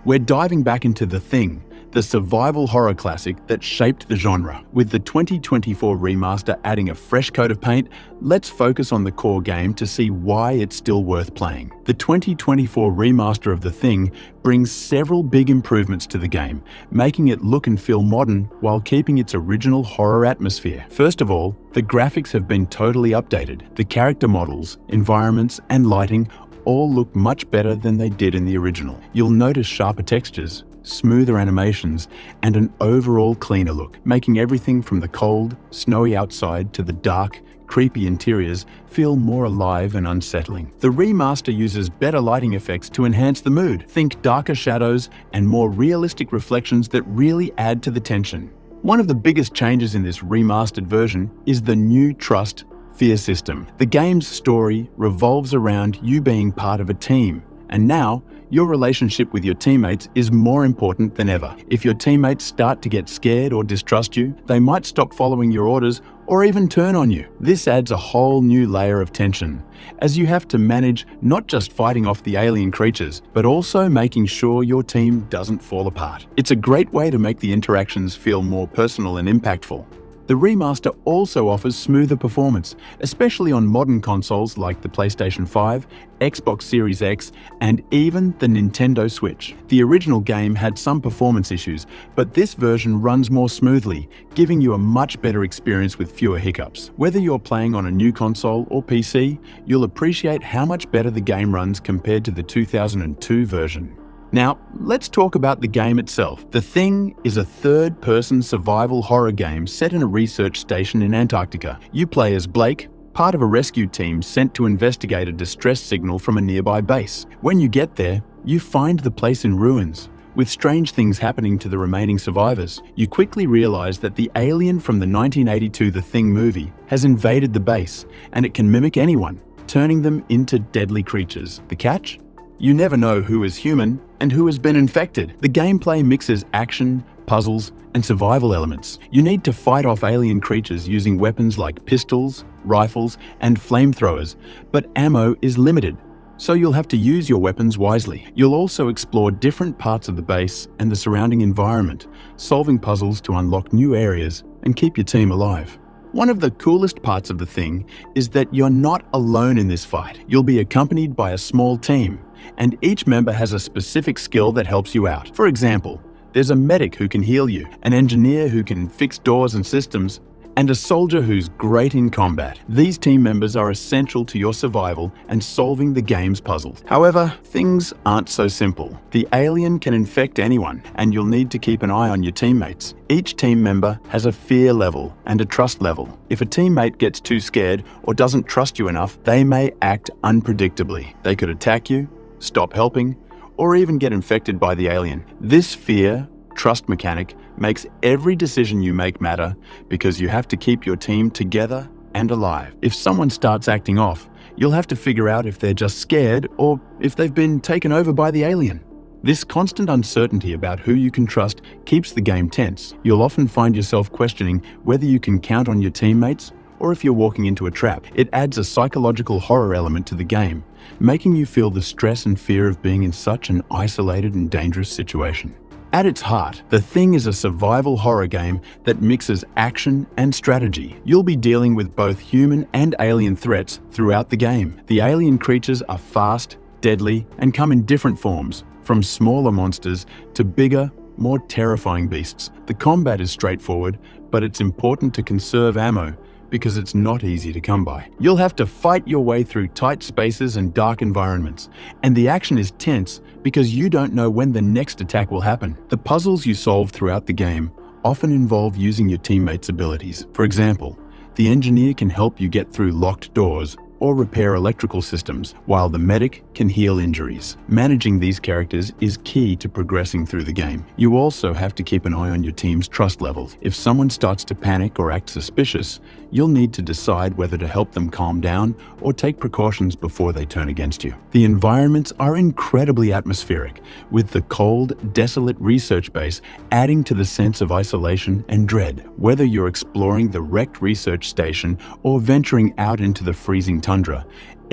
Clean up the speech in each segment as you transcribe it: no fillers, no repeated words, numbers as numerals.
We're diving back into The Thing, the survival horror classic that shaped the genre. With the 2024 remaster adding a fresh coat of paint, let's focus on the core game to see why it's still worth playing. The 2024 remaster of The Thing brings several big improvements to the game, making it look and feel modern while keeping its original horror atmosphere. First of all, the graphics have been totally updated. The character models, environments, and lighting all look much better than they did in the original. You'll notice sharper textures, smoother animations, and an overall cleaner look, making everything from the cold, snowy outside to the dark, creepy interiors feel more alive and unsettling. The remaster uses better lighting effects to enhance the mood. Think darker shadows and more realistic reflections that really add to the tension. One of the biggest changes in this remastered version is the new trust fear system. The game's story revolves around you being part of a team, and now your relationship with your teammates is more important than ever. If your teammates start to get scared or distrust you, they might stop following your orders or even turn on you. This adds a whole new layer of tension, as you have to manage not just fighting off the alien creatures, but also making sure your team doesn't fall apart. It's a great way to make the interactions feel more personal and impactful. The remaster also offers smoother performance, especially on modern consoles like the PlayStation 5, Xbox Series X, and even the Nintendo Switch. The original game had some performance issues, but this version runs more smoothly, giving you a much better experience with fewer hiccups. Whether you're playing on a new console or PC, you'll appreciate how much better the game runs compared to the 2002 version. Now, let's talk about the game itself. The Thing is a third-person survival horror game set in a research station in Antarctica. You play as Blake, part of a rescue team sent to investigate a distress signal from a nearby base. When you get there, you find the place in ruins, with strange things happening to the remaining survivors. You quickly realize that the alien from the 1982 The Thing movie has invaded the base, and it can mimic anyone, turning them into deadly creatures. The catch? You never know who is human and who has been infected. The gameplay mixes action, puzzles, and survival elements. You need to fight off alien creatures using weapons like pistols, rifles, and flamethrowers, but ammo is limited, so you'll have to use your weapons wisely. You'll also explore different parts of the base and the surrounding environment, solving puzzles to unlock new areas and keep your team alive. One of the coolest parts of The Thing is that you're not alone in this fight. You'll be accompanied by a small team, and each member has a specific skill that helps you out. For example, there's a medic who can heal you, an engineer who can fix doors and systems, and a soldier who's great in combat. These team members are essential to your survival and solving the game's puzzles. However, things aren't so simple. The alien can infect anyone, and you'll need to keep an eye on your teammates. Each team member has a fear level and a trust level. If a teammate gets too scared or doesn't trust you enough, they may act unpredictably. They could attack you, stop helping, or even get infected by the alien. This fear-trust mechanic makes every decision you make matter, because you have to keep your team together and alive. If someone starts acting off, you'll have to figure out if they're just scared or if they've been taken over by the alien. This constant uncertainty about who you can trust keeps the game tense. You'll often find yourself questioning whether you can count on your teammates or if you're walking into a trap. It adds a psychological horror element to the game, making you feel the stress and fear of being in such an isolated and dangerous situation. At its heart, The Thing is a survival horror game that mixes action and strategy. You'll be dealing with both human and alien threats throughout the game. The alien creatures are fast, deadly, and come in different forms, from smaller monsters to bigger, more terrifying beasts. The combat is straightforward, but it's important to conserve ammo, because it's not easy to come by. You'll have to fight your way through tight spaces and dark environments, and the action is tense because you don't know when the next attack will happen. The puzzles you solve throughout the game often involve using your teammates' abilities. For example, the engineer can help you get through locked doors or repair electrical systems, while the medic can heal injuries. Managing these characters is key to progressing through the game. You also have to keep an eye on your team's trust levels. If someone starts to panic or act suspicious, you'll need to decide whether to help them calm down or take precautions before they turn against you. The environments are incredibly atmospheric, with the cold, desolate research base adding to the sense of isolation and dread. Whether you're exploring the wrecked research station or venturing out into the freezing tundra,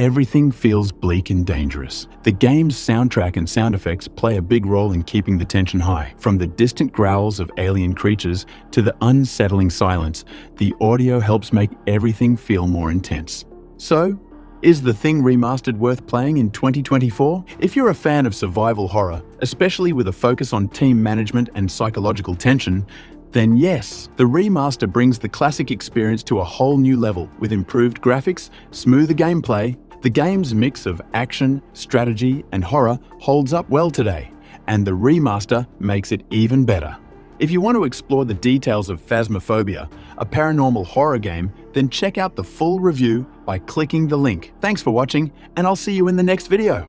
everything feels bleak and dangerous. The game's soundtrack and sound effects play a big role in keeping the tension high. From the distant growls of alien creatures to the unsettling silence, the audio helps make everything feel more intense. So, is The Thing Remastered worth playing in 2024? If you're a fan of survival horror, especially with a focus on team management and psychological tension, then yes, the remaster brings the classic experience to a whole new level with improved graphics, smoother gameplay. The game's mix of action, strategy, and horror holds up well today, and the remaster makes it even better. If you want to explore the details of Phasmophobia, a paranormal horror game, then check out the full review by clicking the link. Thanks for watching, and I'll see you in the next video.